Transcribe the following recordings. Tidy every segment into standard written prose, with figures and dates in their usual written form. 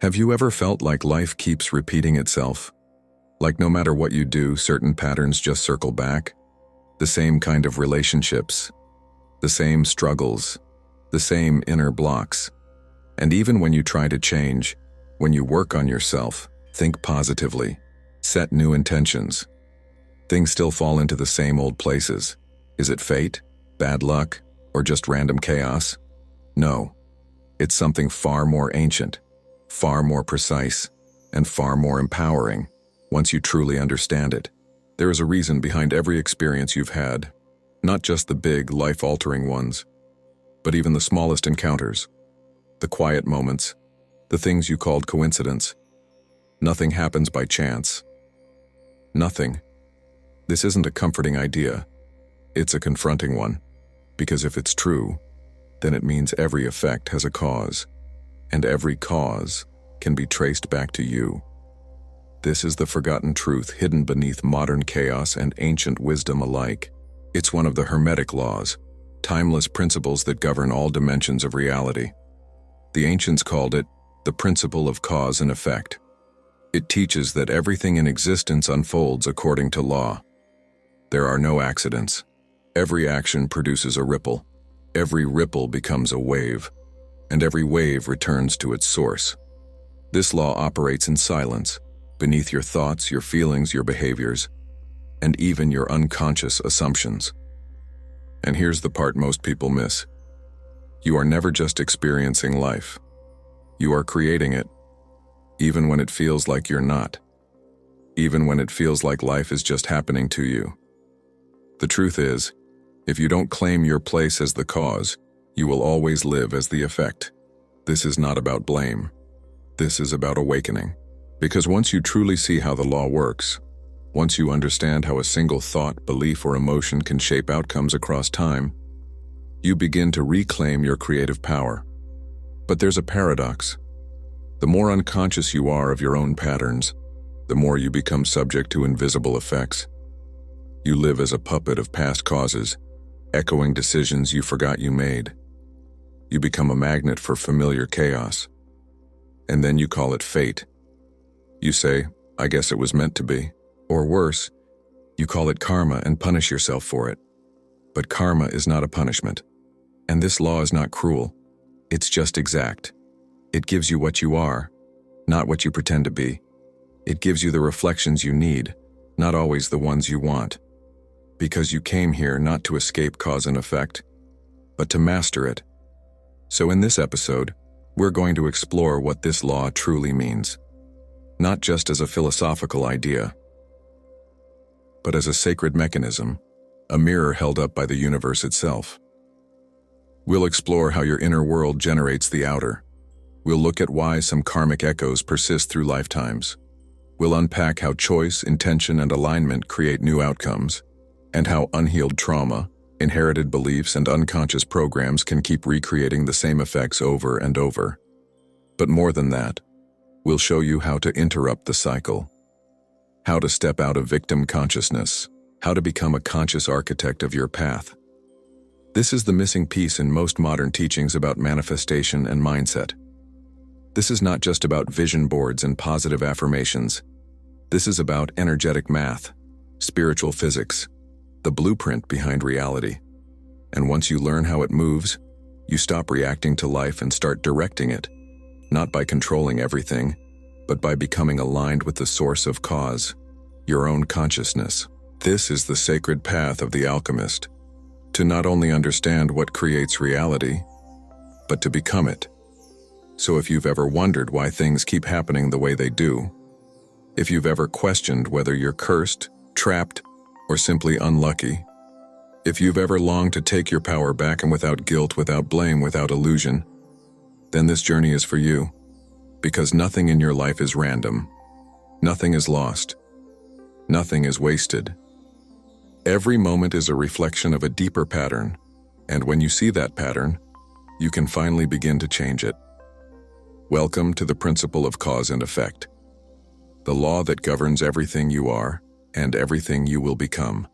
Have you ever felt like life keeps repeating itself? Like no matter what you do, certain patterns just circle back? The same kind of relationships, the same struggles, the same inner blocks. And even when you try to change, when you work on yourself, think positively, set new intentions, things still fall into the same old places. Is it fate, bad luck, or just random chaos? No, it's something far more ancient, far more precise, and far more empowering once you truly understand it. There is a reason behind every experience you've had, not just the big, life-altering ones, but even the smallest encounters, the quiet moments, the things you called coincidence. Nothing happens by chance. Nothing. This isn't a comforting idea. It's a confronting one, because if it's true, then it means every effect has a cause, and every cause can be traced back to you. This is the forgotten truth hidden beneath modern chaos and ancient wisdom alike. It's one of the Hermetic laws, timeless principles that govern all dimensions of reality. The ancients called it the principle of cause and effect. It teaches that everything in existence unfolds according to law. There are no accidents. Every action produces a ripple. Every ripple becomes a wave, and every wave returns to its source. This law operates in silence, beneath your thoughts, your feelings, your behaviors, and even your unconscious assumptions. And here's the part most people miss. You are never just experiencing life. You are creating it, even when it feels like you're not. Even when it feels like life is just happening to you. The truth is, if you don't claim your place as the cause, you will always live as the effect. This is not about blame. This is about awakening. Because once you truly see how the law works, once you understand how a single thought, belief, or emotion can shape outcomes across time, you begin to reclaim your creative power. But there's a paradox. The more unconscious you are of your own patterns, the more you become subject to invisible effects. You live as a puppet of past causes, echoing decisions you forgot you made. You become a magnet for familiar chaos. And then you call it fate. You say, I guess it was meant to be. Or worse, you call it karma and punish yourself for it. But karma is not a punishment. And this law is not cruel. It's just exact. It gives you what you are, not what you pretend to be. It gives you the reflections you need, not always the ones you want. Because you came here not to escape cause and effect, but to master it. So in this episode, we're going to explore what this law truly means. Not just as a philosophical idea, but as a sacred mechanism, a mirror held up by the universe itself. We'll explore how your inner world generates the outer. We'll look at why some karmic echoes persist through lifetimes. We'll unpack how choice, intention, and alignment create new outcomes, and how unhealed trauma, inherited beliefs, and unconscious programs can keep recreating the same effects over and over. But more than that, we'll show you how to interrupt the cycle, how to step out of victim consciousness, how to become a conscious architect of your path. This is the missing piece in most modern teachings about manifestation and mindset. This is not just about vision boards and positive affirmations. This is about energetic math, spiritual physics, the blueprint behind reality. And once you learn how it moves, you stop reacting to life and start directing it, not by controlling everything, but by becoming aligned with the source of cause, your own consciousness. This is the sacred path of the alchemist, to not only understand what creates reality, but to become it. So if you've ever wondered why things keep happening the way they do, if you've ever questioned whether you're cursed, trapped, or simply unlucky, if you've ever longed to take your power back and without guilt, without blame, without illusion, then this journey is for you. Because nothing in your life is random. Nothing is lost. Nothing is wasted. Every moment is a reflection of a deeper pattern, and when you see that pattern, you can finally begin to change it. Welcome to the principle of cause and effect, the law that governs everything you are and everything you will become.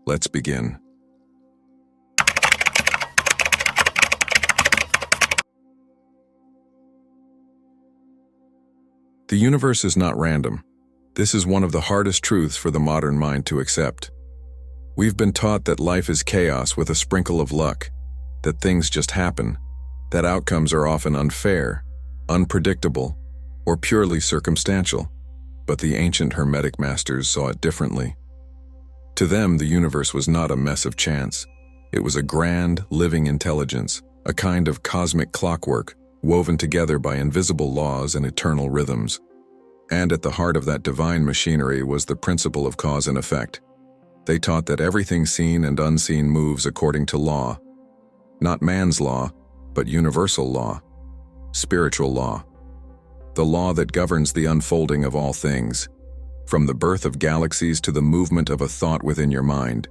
Let's begin. The universe is not random. This is one of the hardest truths for the modern mind to accept. We've been taught that life is chaos with a sprinkle of luck, that things just happen, that outcomes are often unfair, unpredictable, or purely circumstantial. But the ancient Hermetic masters saw it differently. To them, the universe was not a mess of chance. It was a grand, living intelligence, a kind of cosmic clockwork, woven together by invisible laws and eternal rhythms. And at the heart of that divine machinery was the principle of cause and effect. They taught that everything seen and unseen moves according to law. Not man's law, but universal law, spiritual law. The law that governs the unfolding of all things, from the birth of galaxies to the movement of a thought within your mind.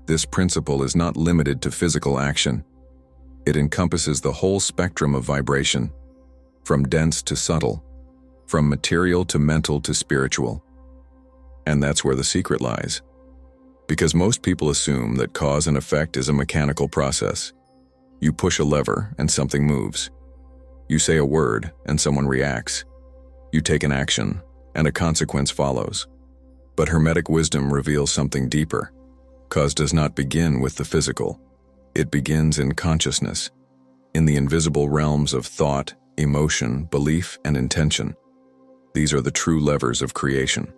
This principle is not limited to physical action. It encompasses the whole spectrum of vibration, from dense to subtle, from material to mental to spiritual. And that's where the secret lies. Because most people assume that cause and effect is a mechanical process. You push a lever and something moves. You say a word and someone reacts. You take an action and a consequence follows. But Hermetic wisdom reveals something deeper. Cause does not begin with the physical. It begins in consciousness, in the invisible realms of thought, emotion, belief, and intention. These are the true levers of creation.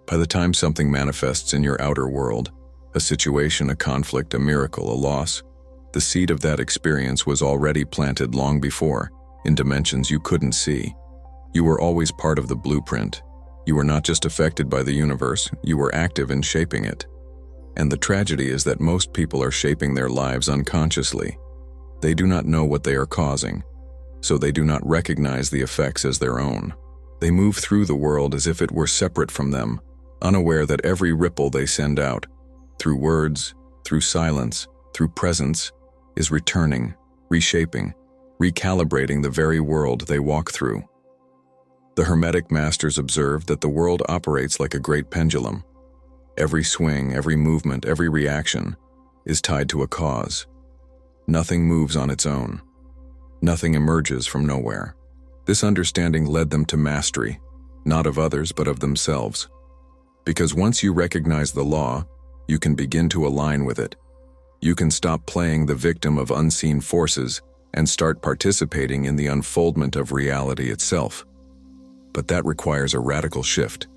By the time something manifests in your outer world, a situation, a conflict, a miracle, a loss, the seed of that experience was already planted long before, in dimensions you couldn't see. You were always part of the blueprint. You were not just affected by the universe, you were active in shaping it. And the tragedy is that most people are shaping their lives unconsciously. They do not know what they are causing, so they do not recognize the effects as their own. They move through the world as if it were separate from them, unaware that every ripple they send out, through words, through silence, through presence, is returning, reshaping, recalibrating the very world they walk through. The Hermetic masters observed that the world operates like a great pendulum. Every swing, every movement, every reaction is tied to a cause. Nothing moves on its own. Nothing emerges from nowhere. This understanding led them to mastery, not of others but of themselves. Because once you recognize the law, you can begin to align with it. You can stop playing the victim of unseen forces and start participating in the unfoldment of reality itself. But that requires a radical shift.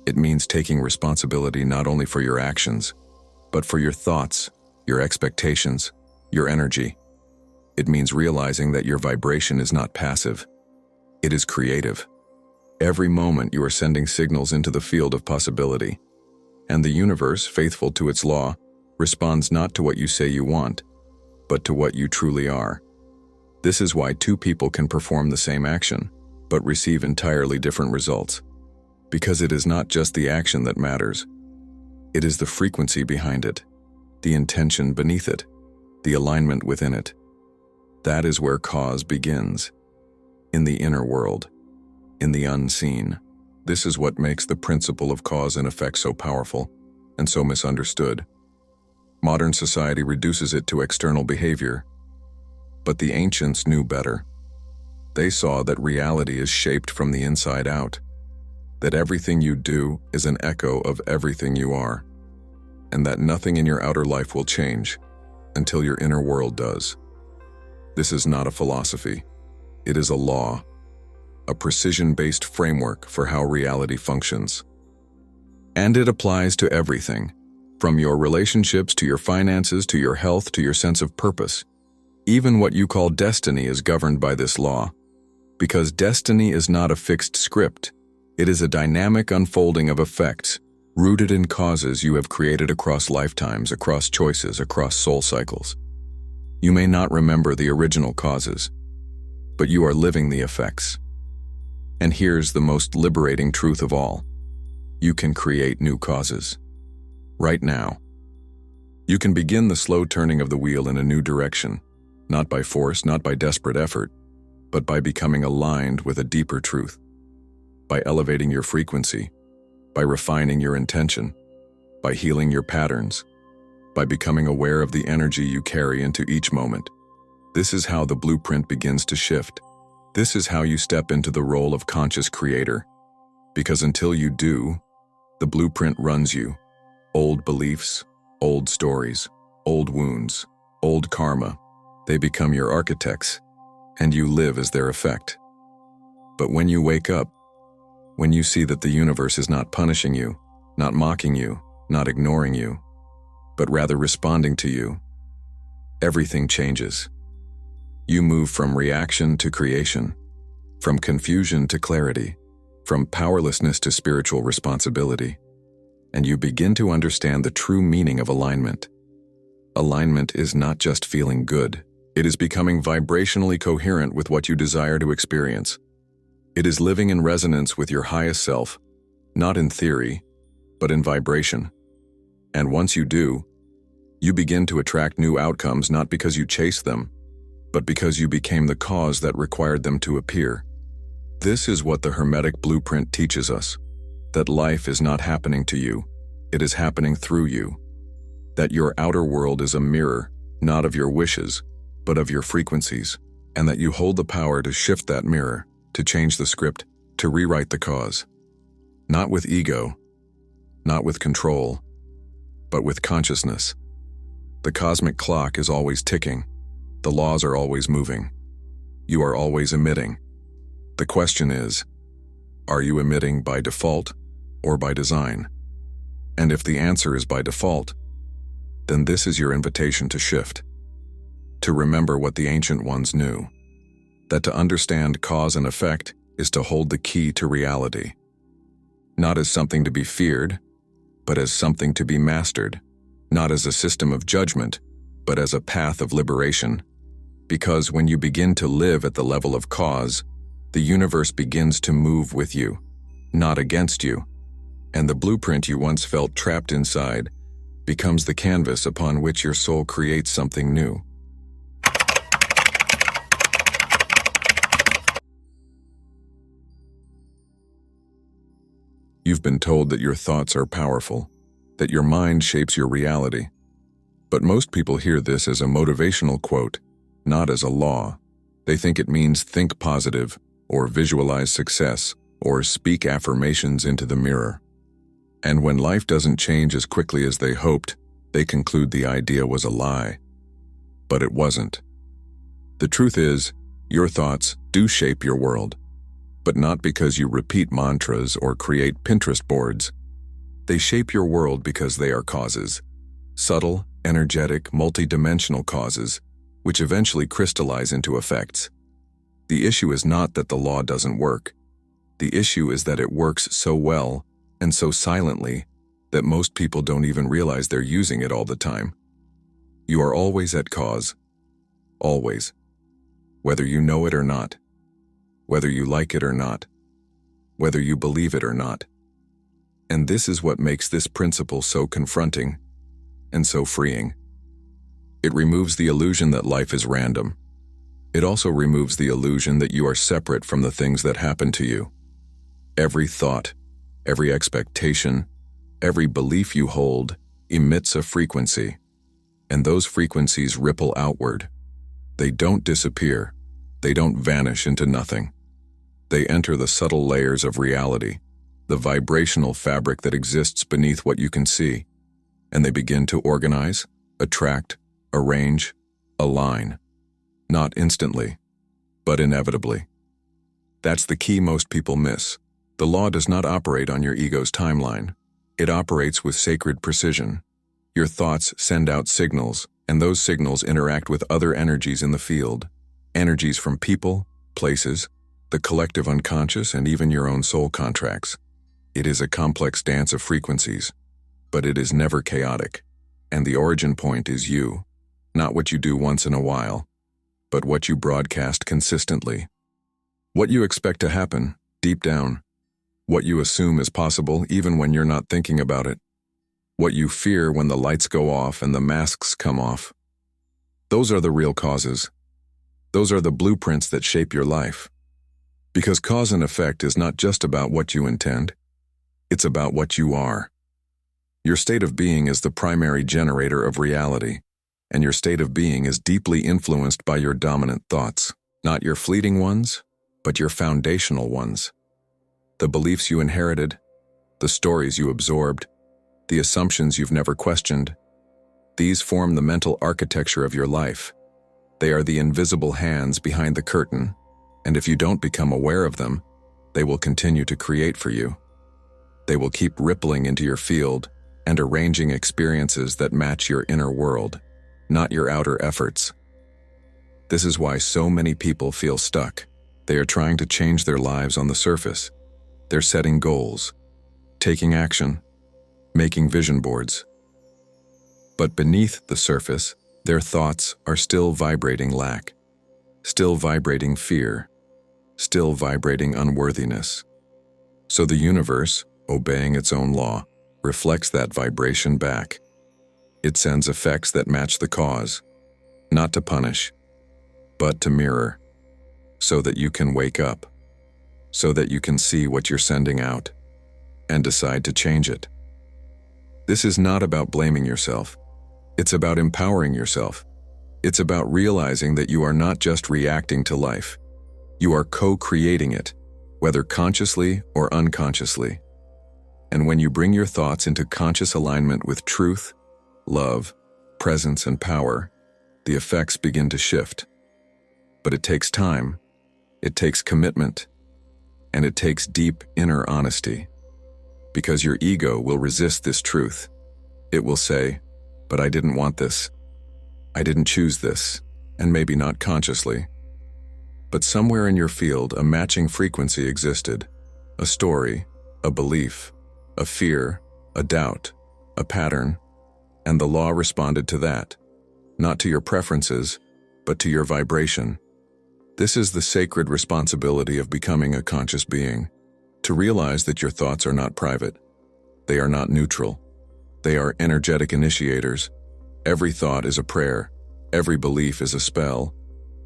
It means taking responsibility not only for your actions, but for your thoughts, your expectations, your energy. It means realizing that your vibration is not passive. It is creative. Every moment you are sending signals into the field of possibility. And the universe, faithful to its law, responds not to what you say you want, but to what you truly are. This is why two people can perform the same action, but receive entirely different results. Because it is not just the action that matters. It is the frequency behind it, the intention beneath it, the alignment within it. That is where cause begins. In the inner world, in the unseen. This is what makes the principle of cause and effect so powerful and so misunderstood. Modern society reduces it to external behavior. But the ancients knew better. They saw that reality is shaped from the inside out, that everything you do is an echo of everything you are, and that nothing in your outer life will change until your inner world does. This is not a philosophy. It is a law, a precision-based framework for how reality functions. And it applies to everything, from your relationships to your finances to your health to your sense of purpose. Even what you call destiny is governed by this law, because destiny is not a fixed script. It is a dynamic unfolding of effects, rooted in causes you have created across lifetimes, across choices, across soul cycles. You may not remember the original causes, but you are living the effects. And here's the most liberating truth of all. You can create new causes. Right now. You can begin the slow turning of the wheel in a new direction, not by force, not by desperate effort, but by becoming aligned with a deeper truth. By elevating your frequency, by refining your intention, by healing your patterns, by becoming aware of the energy you carry into each moment. This is how the blueprint begins to shift. This is how you step into the role of conscious creator, because until you do, the blueprint runs you. Old beliefs, old stories, old wounds, old karma, they become your architects, and you live as their effect. But when you wake up, when you see that the universe is not punishing you, not mocking you, not ignoring you, but rather responding to you, everything changes. You move from reaction to creation, from confusion to clarity, from powerlessness to spiritual responsibility, and you begin to understand the true meaning of alignment. Alignment is not just feeling good. It is becoming vibrationally coherent with what you desire to experience. It is living in resonance with your highest self, not in theory, but in vibration. And once you do, you begin to attract new outcomes not because you chase them, but because you became the cause that required them to appear. This is what the Hermetic blueprint teaches us, that life is not happening to you, it is happening through you. That your outer world is a mirror, not of your wishes, but of your frequencies, and that you hold the power to shift that mirror, to change the script, to rewrite the cause. Not with ego, not with control, but with consciousness. The cosmic clock is always ticking. The laws are always moving. You are always emitting. The question is, are you emitting by default or by design? And if the answer is by default, then this is your invitation to shift. To remember what the ancient ones knew, that to understand cause and effect is to hold the key to reality. Not as something to be feared, but as something to be mastered. Not as a system of judgment, but as a path of liberation. Because when you begin to live at the level of cause, the universe begins to move with you, not against you, and the blueprint you once felt trapped inside becomes the canvas upon which your soul creates something new. You've been told that your thoughts are powerful, that your mind shapes your reality. But most people hear this as a motivational quote, not as a law. They think it means think positive, or visualize success, or speak affirmations into the mirror. And when life doesn't change as quickly as they hoped, they conclude the idea was a lie. But it wasn't. The truth is, your thoughts do shape your world, but not because you repeat mantras or create Pinterest boards. They shape your world because they are causes, subtle, energetic, multidimensional causes, which eventually crystallize into effects. The issue is not that the law doesn't work. The issue is that it works so well and so silently that most people don't even realize they're using it all the time. You are always at cause. Always. Whether you know it or not. Whether you like it or not. Whether you believe it or not. And this is what makes this principle so confronting and so freeing. It removes the illusion that life is random. It also removes the illusion that you are separate from the things that happen to you. Every thought, every expectation, every belief you hold emits a frequency, and those frequencies ripple outward. They don't disappear. They don't vanish into nothing. They enter the subtle layers of reality, the vibrational fabric that exists beneath what you can see, and they begin to organize, attract, arrange, align. Not instantly, but inevitably. That's the key most people miss. The law does not operate on your ego's timeline. It operates with sacred precision. Your thoughts send out signals, and those signals interact with other energies in the field. Energies from people, places, the collective unconscious, and even your own soul contracts. It is a complex dance of frequencies, but it is never chaotic. And the origin point is you, not what you do once in a while, but what you broadcast consistently. What you expect to happen, deep down. What you assume is possible even when you're not thinking about it. What you fear when the lights go off and the masks come off. Those are the real causes. Those are the blueprints that shape your life. Because cause and effect is not just about what you intend. It's about what you are. Your state of being is the primary generator of reality, and your state of being is deeply influenced by your dominant thoughts, not your fleeting ones, but your foundational ones. The beliefs you inherited, the stories you absorbed, the assumptions you've never questioned. These form the mental architecture of your life. They are the invisible hands behind the curtain, and if you don't become aware of them, they will continue to create for you. They will keep rippling into your field and arranging experiences that match your inner world, not your outer efforts. This is why so many people feel stuck. They are trying to change their lives on the surface. They're setting goals, taking action, making vision boards. But beneath the surface, their thoughts are still vibrating lack, still vibrating fear, still vibrating unworthiness. So the universe, obeying its own law, reflects that vibration back. It sends effects that match the cause, not to punish, but to mirror, so that you can wake up, so that you can see what you're sending out, and decide to change it. This is not about blaming yourself. It's about empowering yourself. It's about realizing that you are not just reacting to life. You are co-creating it, whether consciously or unconsciously. And when you bring your thoughts into conscious alignment with truth, love, presence, and power, the effects begin to shift. But it takes time, it takes commitment, and it takes deep inner honesty. Because your ego will resist this truth. It will say, "But I didn't want this. I didn't choose this," and maybe not consciously. But somewhere in your field, a matching frequency existed. A story, a belief, a fear, a doubt, a pattern, and the law responded to that. Not to your preferences, but to your vibration. This is the sacred responsibility of becoming a conscious being. To realize that your thoughts are not private. They are not neutral. They are energetic initiators. Every thought is a prayer. Every belief is a spell.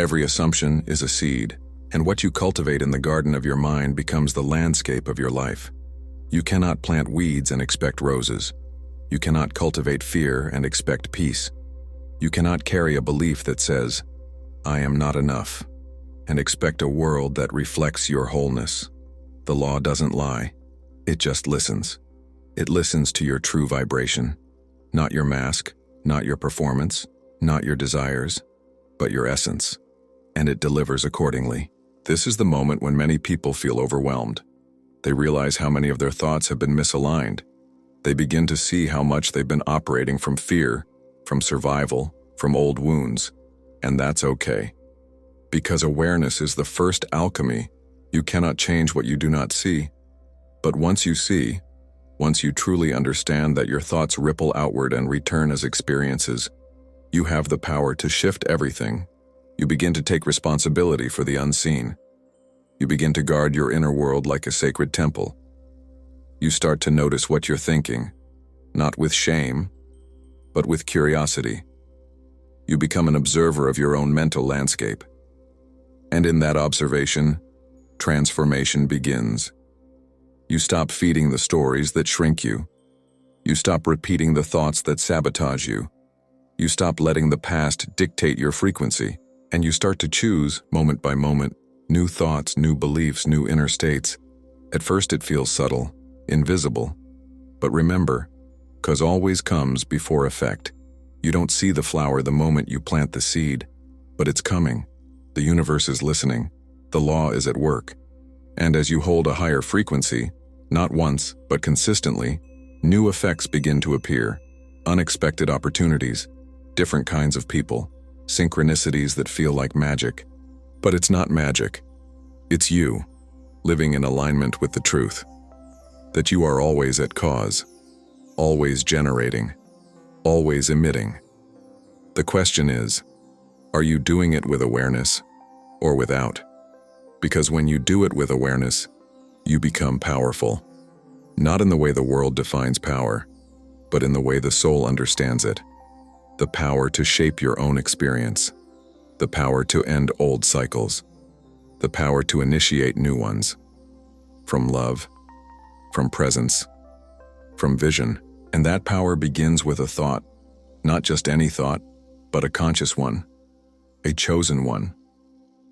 Every assumption is a seed. And what you cultivate in the garden of your mind becomes the landscape of your life. You cannot plant weeds and expect roses. You cannot cultivate fear and expect peace. You cannot carry a belief that says, "I am not enough," and expect a world that reflects your wholeness. The law doesn't lie. It just listens. It listens to your true vibration. Not your mask, not your performance, not your desires, but your essence. And it delivers accordingly. This is the moment when many people feel overwhelmed. They realize how many of their thoughts have been misaligned. They begin to see how much they've been operating from fear, from survival, from old wounds. And that's okay. Because awareness is the first alchemy. You cannot change what you do not see. But once you see, once you truly understand that your thoughts ripple outward and return as experiences, you have the power to shift everything. You begin to take responsibility for the unseen. You begin to guard your inner world like a sacred temple. You start to notice what you're thinking, not with shame, but with curiosity. You become an observer of your own mental landscape. And in that observation, transformation begins. You stop feeding the stories that shrink you. You stop repeating the thoughts that sabotage you. You stop letting the past dictate your frequency, and you start to choose, moment by moment, new thoughts, new beliefs, new inner states. At first it feels subtle, invisible. But remember, cause always comes before effect. You don't see the flower the moment you plant the seed, but it's coming. The universe is listening. The law is at work. And as you hold a higher frequency, not once, but consistently, new effects begin to appear. Unexpected opportunities, different kinds of people, synchronicities that feel like magic. But it's not magic. It's you, living in alignment with the truth. That you are always at cause, always generating, always emitting. The question is, are you doing it with awareness or without? Because when you do it with awareness, you become powerful. Not in the way the world defines power, but in the way the soul understands it. The power to shape your own experience. The power to end old cycles. The power to initiate new ones. From love, from presence, from vision. And that power begins with a thought. Not just any thought, but a conscious one. A chosen one.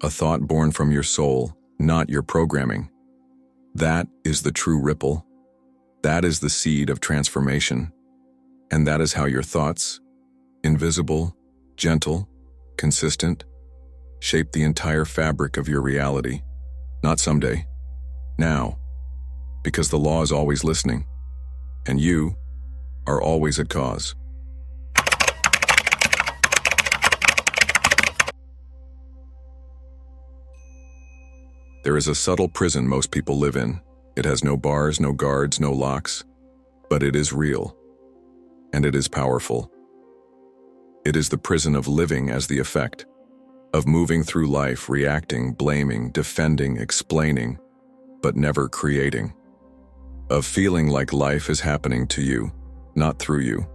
A thought born from your soul, not your programming. That is the true ripple. That is the seed of transformation. And that is how your thoughts, invisible, gentle, consistent, shape the entire fabric of your reality. Not someday, now. Because the law is always listening, and you are always at cause. There is a subtle prison most people live in. It has no bars, no guards, no locks, but it is real, and it is powerful. It is the prison of living as the effect, of moving through life, reacting, blaming, defending, explaining, but never creating. Of feeling like life is happening to you, not through you.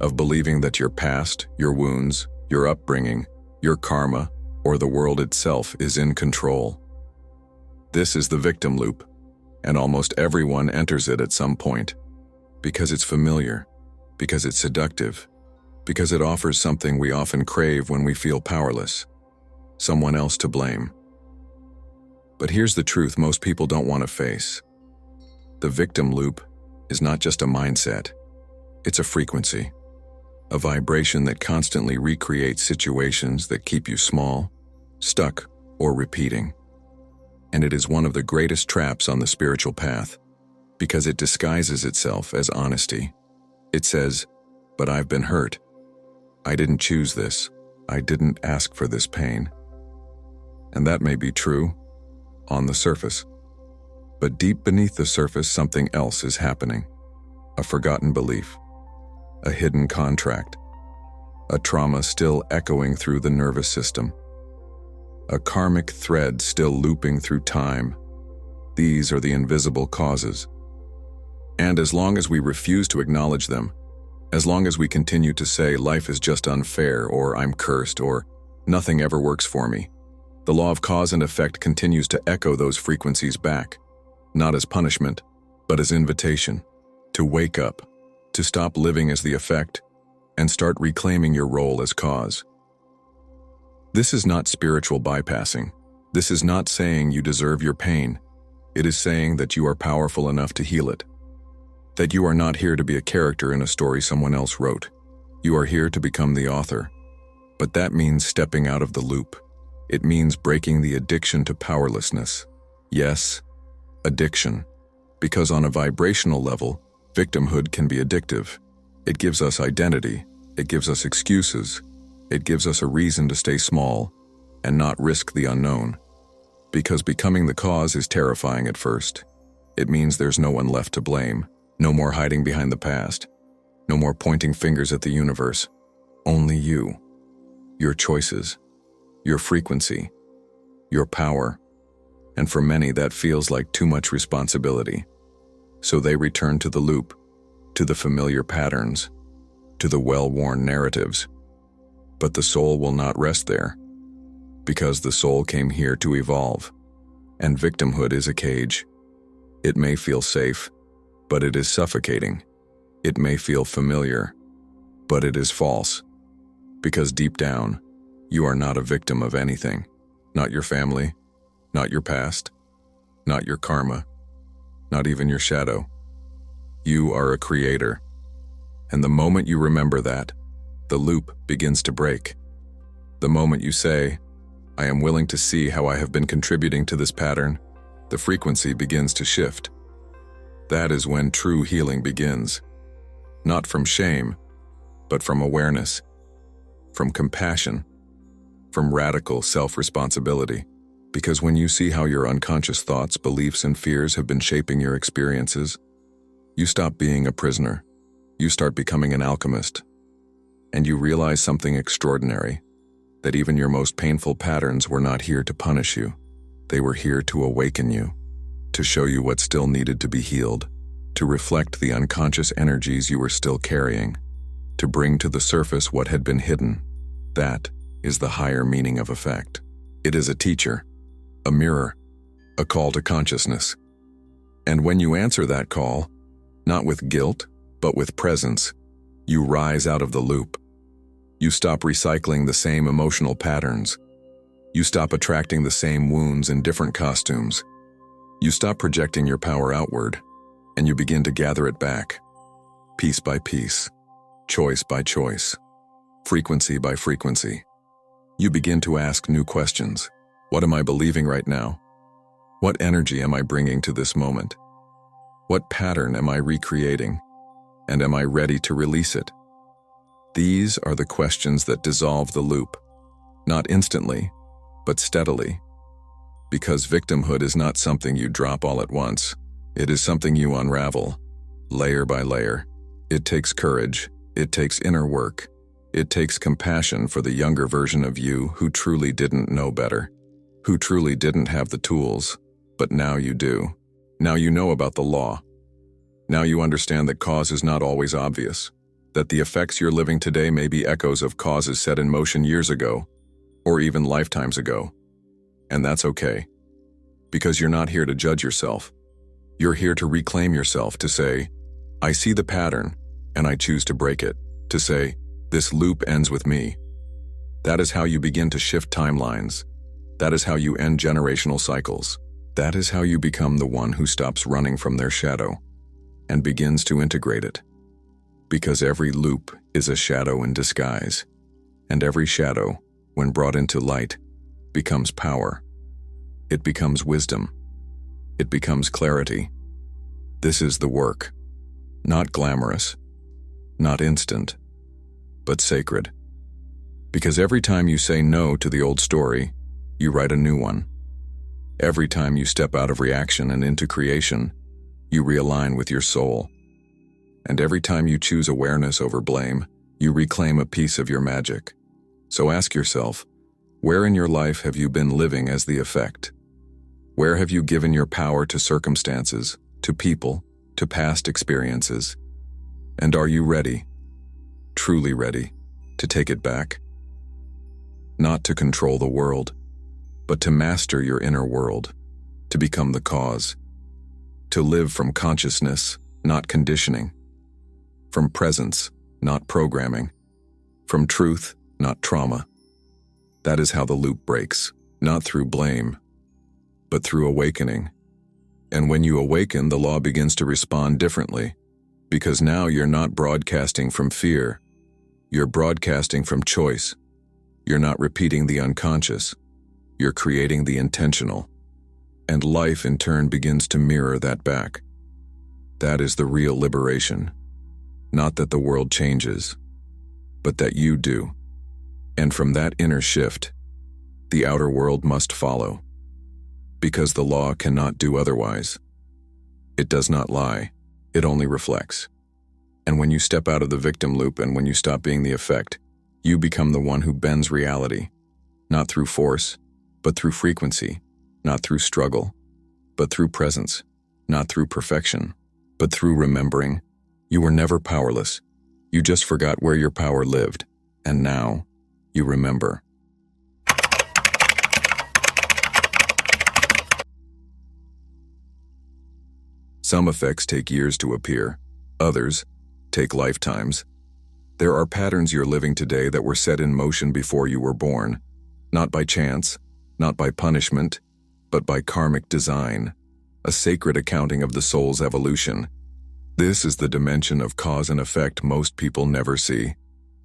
Of believing that your past, your wounds, your upbringing, your karma, or the world itself is in control. This is the victim loop, and almost everyone enters it at some point, because it's familiar, because it's seductive, because it offers something we often crave when we feel powerless, someone else to blame. But here's the truth most people don't want to face. The victim loop is not just a mindset, it's a frequency, a vibration that constantly recreates situations that keep you small, stuck, or repeating. And it is one of the greatest traps on the spiritual path, because it disguises itself as honesty. It says, "But I've been hurt. I didn't choose this. I didn't ask for this pain." And that may be true on the surface. But deep beneath the surface, something else is happening. A forgotten belief, a hidden contract, a trauma still echoing through the nervous system, a karmic thread still looping through time. These are the invisible causes. And as long as we refuse to acknowledge them, as long as we continue to say life is just unfair, or I'm cursed, or nothing ever works for me, the law of cause and effect continues to echo those frequencies back, not as punishment, but as invitation to wake up, to stop living as the effect, and start reclaiming your role as cause. This is not spiritual bypassing. This is not saying you deserve your pain. It is saying that you are powerful enough to heal it. That you are not here to be a character in a story someone else wrote. You are here to become the author. But that means stepping out of the loop. It means breaking the addiction to powerlessness. Yes, addiction. Because on a vibrational level, victimhood can be addictive. It gives us identity. It gives us excuses. It gives us a reason to stay small and not risk the unknown. Because becoming the cause is terrifying at first. It means there's no one left to blame. No more hiding behind the past. No more pointing fingers at the universe. Only you. Your choices. Your frequency. Your power. And for many, that feels like too much responsibility. So they return to the loop, to the familiar patterns, to the well-worn narratives. But the soul will not rest there, because the soul came here to evolve, and victimhood is a cage. It may feel safe, but it is suffocating. It may feel familiar, but it is false, because deep down, you are not a victim of anything, not your family, not your past, not your karma, not even your shadow. You are a creator, and the moment you remember that, the loop begins to break. The moment you say, "I am willing to see how I have been contributing to this pattern," the frequency begins to shift. That is when true healing begins. Not from shame, but from awareness, from compassion, from radical self-responsibility. Because when you see how your unconscious thoughts, beliefs, and fears have been shaping your experiences, you stop being a prisoner. You start becoming an alchemist. And you realize something extraordinary, that even your most painful patterns were not here to punish you. They were here to awaken you, to show you what still needed to be healed, to reflect the unconscious energies you were still carrying, to bring to the surface what had been hidden. That is the higher meaning of effect. It is a teacher, a mirror, a call to consciousness. And when you answer that call, not with guilt, but with presence, you rise out of the loop. You stop recycling the same emotional patterns. You stop attracting the same wounds in different costumes. You stop projecting your power outward, and you begin to gather it back, piece by piece, choice by choice, frequency by frequency. You begin to ask new questions. What am I believing right now? What energy am I bringing to this moment? What pattern am I recreating? And am I ready to release it? These are the questions that dissolve the loop, not instantly, but steadily. Because victimhood is not something you drop all at once. It is something you unravel, layer by layer. It takes courage. It takes inner work. It takes compassion for the younger version of you who truly didn't know better, who truly didn't have the tools, but now you do. Now you know about the law. Now you understand that cause is not always obvious, that the effects you're living today may be echoes of causes set in motion years ago, or even lifetimes ago. And that's okay, because you're not here to judge yourself. You're here to reclaim yourself, to say, I see the pattern, and I choose to break it, to say, this loop ends with me. That is how you begin to shift timelines. That is how you end generational cycles. That is how you become the one who stops running from their shadow and begins to integrate it. Because every loop is a shadow in disguise, and every shadow, when brought into light, becomes power. It becomes wisdom. It becomes clarity. This is the work. Not glamorous, not instant, but sacred. Because every time you say no to the old story, you write a new one. Every time you step out of reaction and into creation, you realign with your soul. And every time you choose awareness over blame, you reclaim a piece of your magic. So ask yourself, where in your life have you been living as the effect? Where have you given your power to circumstances, to people, to past experiences? And are you ready, truly ready, to take it back? Not to control the world, but to master your inner world, to become the cause, to live from consciousness, not conditioning, from presence, not programming, from truth, not trauma. That is how the loop breaks, not through blame, but through awakening. And when you awaken, the law begins to respond differently, because now you're not broadcasting from fear, you're broadcasting from choice. You're not repeating the unconscious, you're creating the intentional. And life in turn begins to mirror that back. That is the real liberation. Not that the world changes, but that you do. And from that inner shift, the outer world must follow. Because the law cannot do otherwise. It does not lie, it only reflects. And when you step out of the victim loop and when you stop being the effect, you become the one who bends reality. Not through force, but through frequency. Not through struggle, but through presence. Not through perfection, but through remembering. You were never powerless. You just forgot where your power lived. And now, you remember. Some effects take years to appear. Others take lifetimes. There are patterns you're living today that were set in motion before you were born. Not by chance, not by punishment, but by karmic design, a sacred accounting of the soul's evolution. This is the dimension of cause and effect most people never see,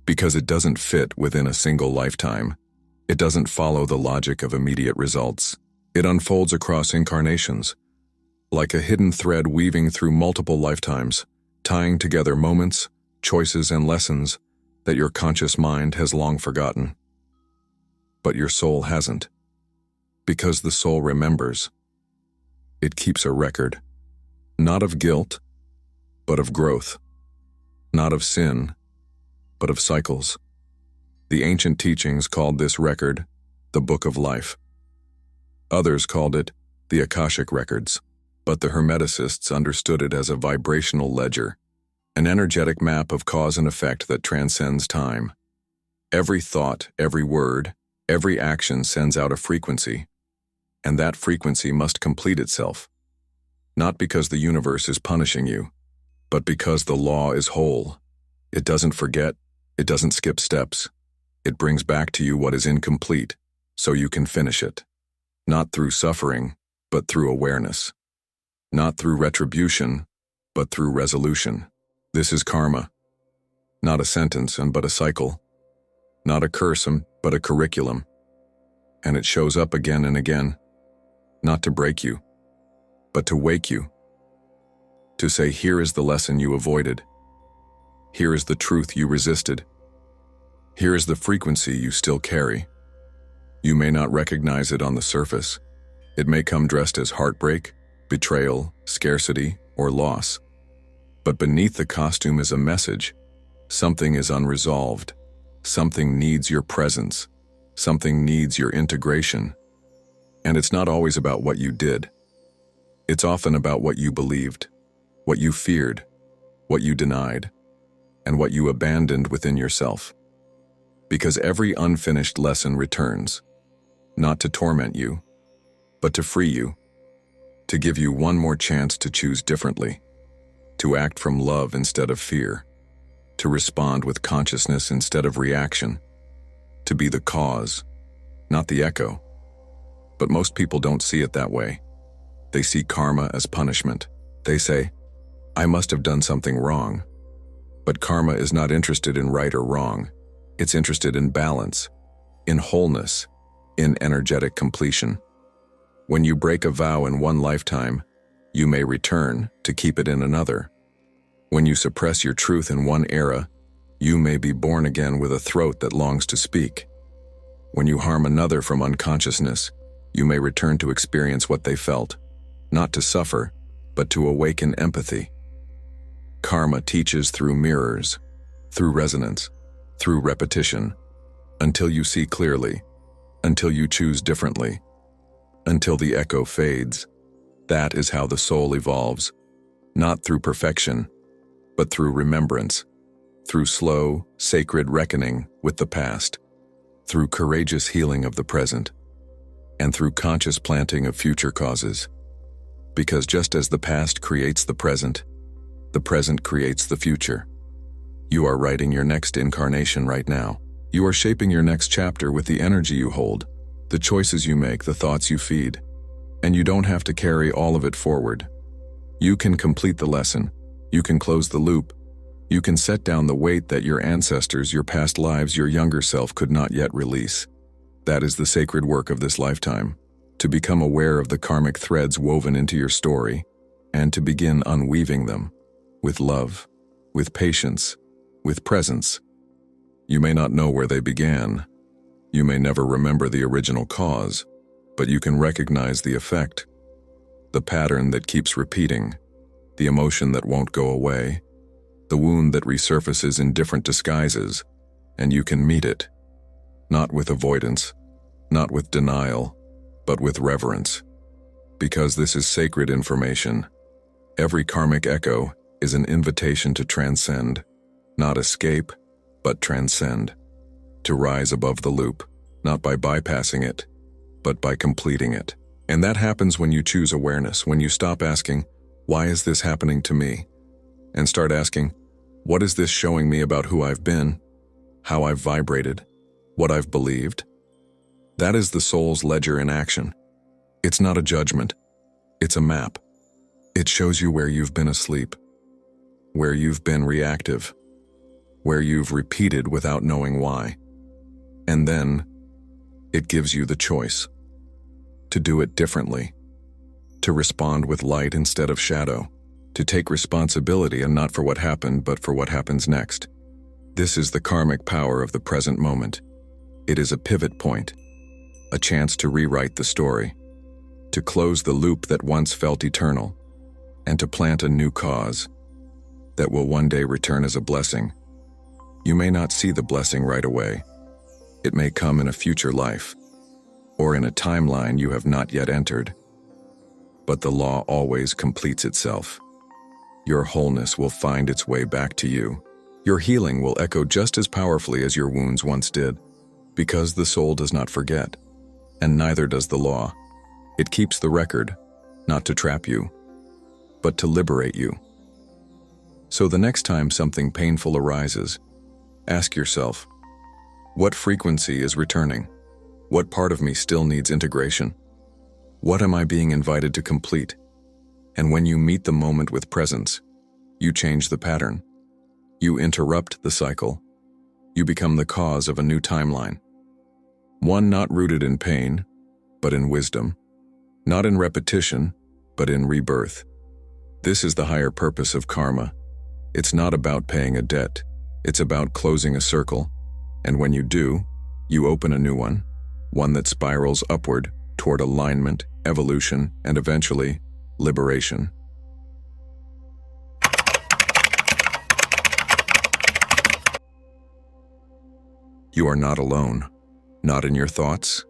because it doesn't fit within a single lifetime. It doesn't follow the logic of immediate results. It unfolds across incarnations, like a hidden thread weaving through multiple lifetimes, tying together moments, choices, and lessons that your conscious mind has long forgotten. But your soul hasn't. Because the soul remembers. It keeps a record, not of guilt, but of growth, not of sin, but of cycles. The ancient teachings called this record the Book of Life. Others called it the Akashic Records, but the Hermeticists understood it as a vibrational ledger, an energetic map of cause and effect that transcends time. Every thought, every word, every action sends out a frequency, and that frequency must complete itself. Not because the universe is punishing you, but because the law is whole. It doesn't forget, it doesn't skip steps. It brings back to you what is incomplete, so you can finish it. Not through suffering, but through awareness. Not through retribution, but through resolution. This is karma. Not a sentence, but a cycle. Not a curse, but a curriculum. And it shows up again and again, not to break you, but to wake you. To say, here is the lesson you avoided. Here is the truth you resisted. Here is the frequency you still carry. You may not recognize it on the surface. It may come dressed as heartbreak, betrayal, scarcity, or loss. But beneath the costume is a message. Something is unresolved. Something needs your presence. Something needs your integration. And it's not always about what you did. It's often about what you believed, what you feared, what you denied, and what you abandoned within yourself. Because every unfinished lesson returns, not to torment you, but to free you, to give you one more chance to choose differently, to act from love instead of fear, to respond with consciousness instead of reaction, to be the cause, not the echo. But most people don't see it that way. They see karma as punishment. They say, I must have done something wrong. But karma is not interested in right or wrong. It's interested in balance, in wholeness, in energetic completion. When you break a vow in one lifetime, you may return to keep it in another. When you suppress your truth in one era, you may be born again with a throat that longs to speak. When you harm another from unconsciousness, you may return to experience what they felt, not to suffer, but to awaken empathy. Karma teaches through mirrors, through resonance, through repetition, until you see clearly, until you choose differently, until the echo fades. That is how the soul evolves, not through perfection, but through remembrance, through slow, sacred reckoning with the past, through courageous healing of the present, and through conscious planting of future causes. Because just as the past creates the present creates the future. You are writing your next incarnation right now. You are shaping your next chapter with the energy you hold, the choices you make, the thoughts you feed. And you don't have to carry all of it forward. You can complete the lesson. You can close the loop. You can set down the weight that your ancestors, your past lives, your younger self could not yet release. That is the sacred work of this lifetime. To become aware of the karmic threads woven into your story, and to begin unweaving them with love, with patience, with presence. You may not know where they began. You may never remember the original cause, but you can recognize the effect, the pattern that keeps repeating, the emotion that won't go away, the wound that resurfaces in different disguises, and you can meet it, not with avoidance, not with denial, but with reverence. Because this is sacred information. Every karmic echo is an invitation to transcend, not escape, but transcend. To rise above the loop, not by bypassing it, but by completing it. And that happens when you choose awareness, when you stop asking, why is this happening to me? And start asking, what is this showing me about who I've been, how I've vibrated, what I've believed? That is the soul's ledger in action. It's not a judgment. It's a map. It shows you where you've been asleep, where you've been reactive, where you've repeated without knowing why. And then it gives you the choice to do it differently, to respond with light instead of shadow, to take responsibility and not for what happened, but for what happens next. This is the karmic power of the present moment. It is a pivot point, a chance to rewrite the story, to close the loop that once felt eternal, and to plant a new cause that will one day return as a blessing. You may not see the blessing right away. It may come in a future life, or in a timeline you have not yet entered. But the law always completes itself. Your wholeness will find its way back to you. Your healing will echo just as powerfully as your wounds once did, because the soul does not forget, and neither does the law. It keeps the record, not to trap you, but to liberate you. So the next time something painful arises, ask yourself, what frequency is returning? What part of me still needs integration? What am I being invited to complete? And when you meet the moment with presence, you change the pattern. You interrupt the cycle. You become the cause of a new timeline. One not rooted in pain, but in wisdom. Not in repetition, but in rebirth. This is the higher purpose of karma. It's not about paying a debt. It's about closing a circle. And when you do, you open a new one that spirals upward toward alignment, evolution, and eventually, liberation. You are not alone. Not in your thoughts,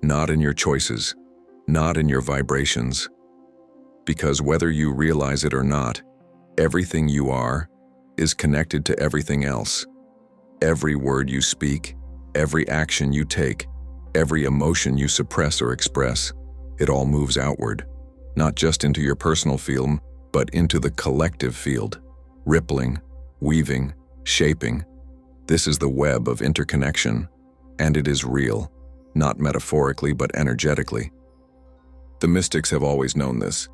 not in your choices, not in your vibrations. Because whether you realize it or not, everything you are is connected to everything else. Every word you speak, every action you take, every emotion you suppress or express, it all moves outward, not just into your personal field, but into the collective field, rippling, weaving, shaping. This is the web of interconnection, and it is real, not metaphorically but energetically. The mystics have always known this,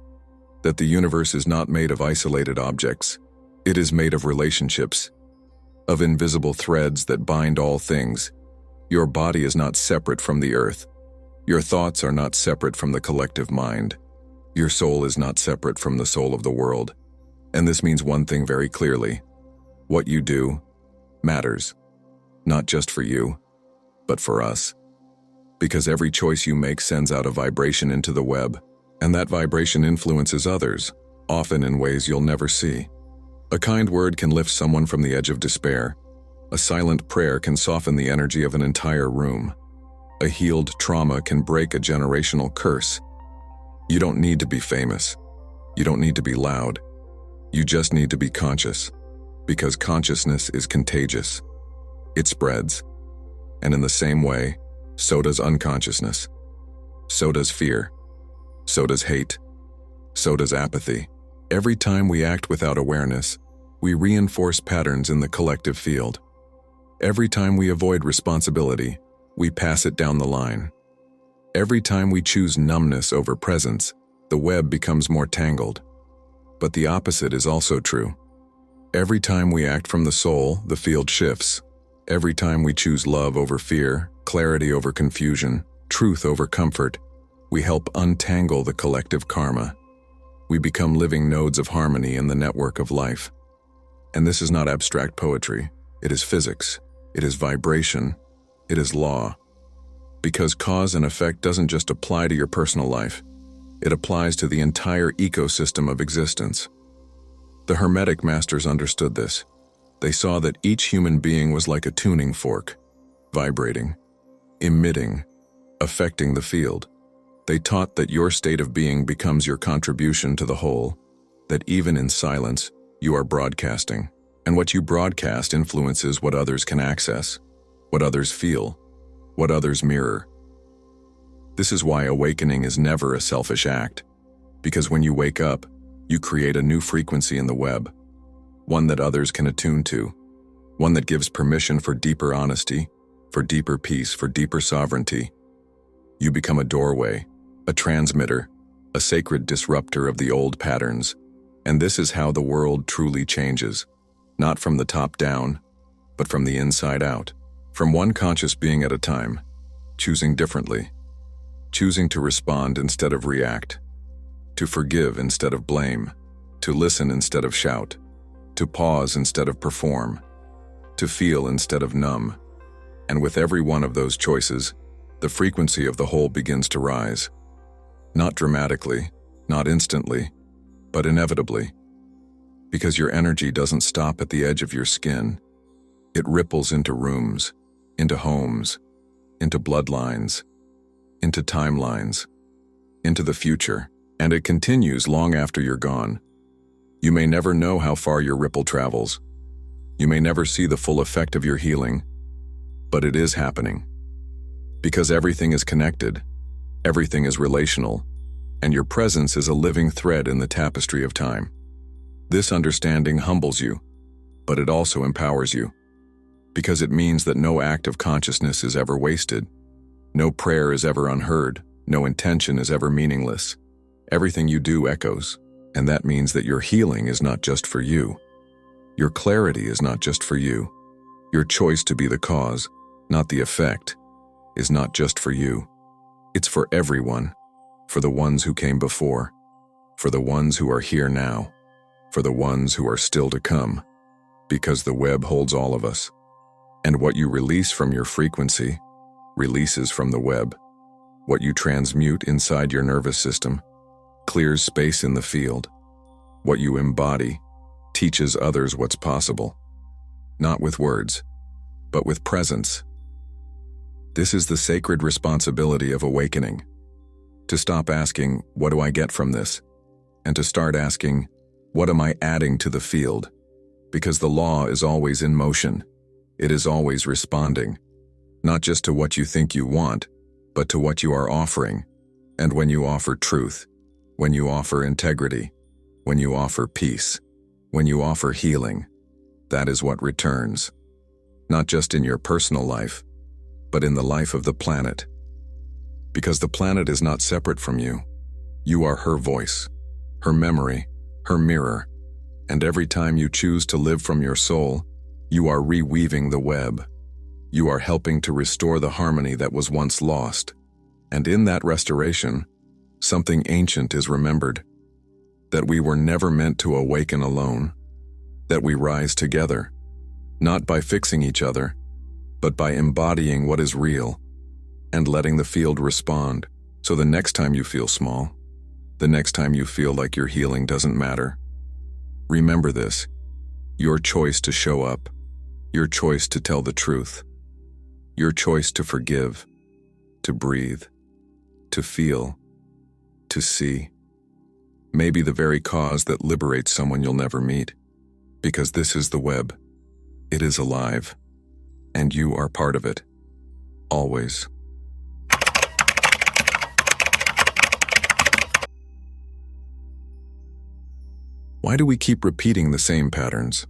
that the universe is not made of isolated objects. It is made of relationships, of invisible threads that bind all things. Your body is not separate from the earth. Your thoughts are not separate from the collective mind. Your soul is not separate from the soul of the world. And this means one thing very clearly. What you do matters, not just for you, but for us. Because every choice you make sends out a vibration into the web, and that vibration influences others, often in ways you'll never see. A kind word can lift someone from the edge of despair. A silent prayer can soften the energy of an entire room. A healed trauma can break a generational curse. You don't need to be famous. You don't need to be loud. You just need to be conscious. Because consciousness is contagious. It spreads. And in the same way, so does unconsciousness. So does fear. So does hate. So does apathy. Every time we act without awareness, we reinforce patterns in the collective field. Every time we avoid responsibility, we pass it down the line. Every time we choose numbness over presence, the web becomes more tangled. But the opposite is also true. Every time we act from the soul, the field shifts. Every time we choose love over fear, clarity over confusion, truth over comfort, we help untangle the collective karma. We become living nodes of harmony in the network of life. And this is not abstract poetry. It is physics. It is vibration. It is law. Because cause and effect doesn't just apply to your personal life. It applies to the entire ecosystem of existence. The Hermetic masters understood this. They saw that each human being was like a tuning fork, vibrating, emitting, affecting the field. They taught that your state of being becomes your contribution to the whole, that even in silence, you are broadcasting. And what you broadcast influences what others can access, what others feel, what others mirror. This is why awakening is never a selfish act, because when you wake up, you create a new frequency in the web, one that others can attune to, one that gives permission for deeper honesty, for deeper peace, for deeper sovereignty. You become a doorway, a transmitter, a sacred disruptor of the old patterns, and this is how the world truly changes, not from the top down, but from the inside out, from one conscious being at a time, choosing differently, choosing to respond instead of react, to forgive instead of blame, to listen instead of shout, to pause instead of perform, to feel instead of numb. And with every one of those choices, the frequency of the whole begins to rise. Not dramatically, not instantly, but inevitably. Because your energy doesn't stop at the edge of your skin. It ripples into rooms, into homes, into bloodlines, into timelines, into the future, and it continues long after you're gone. You may never know how far your ripple travels. You may never see the full effect of your healing, but it is happening. Because everything is connected, everything is relational, and your presence is a living thread in the tapestry of time. This understanding humbles you, but it also empowers you, because it means that no act of consciousness is ever wasted. No prayer is ever unheard, no intention is ever meaningless. Everything you do echoes, and that means that your healing is not just for you. Your clarity is not just for you. Your choice to be the cause, not the effect, is not just for you. It's for everyone, for the ones who came before, for the ones who are here now, for the ones who are still to come, because the web holds all of us. And what you release from your frequency releases from the web. What you transmute inside your nervous system clears space in the field. What you embody teaches others what's possible, not with words, but with presence. This is the sacred responsibility of awakening, to stop asking, what do I get from this? And to start asking, what am I adding to the field? Because the law is always in motion. It is always responding, not just to what you think you want, but to what you are offering. And when you offer truth, when you offer integrity, when you offer peace, when you offer healing, that is what returns. Not just in your personal life, but in the life of the planet. Because the planet is not separate from you. You are her voice, her memory, her mirror. And every time you choose to live from your soul, you are reweaving the web. You are helping to restore the harmony that was once lost. And in that restoration, something ancient is remembered. That we were never meant to awaken alone. That we rise together, not by fixing each other, but by embodying what is real and letting the field respond. So the next time you feel small, the next time you feel like your healing doesn't matter, remember this: your choice to show up, your choice to tell the truth, your choice to forgive, to breathe, to feel, to see, may be the very cause that liberates someone you'll never meet. Because this is the web. It is alive, and you are part of it, always. Why do we keep repeating the same patterns?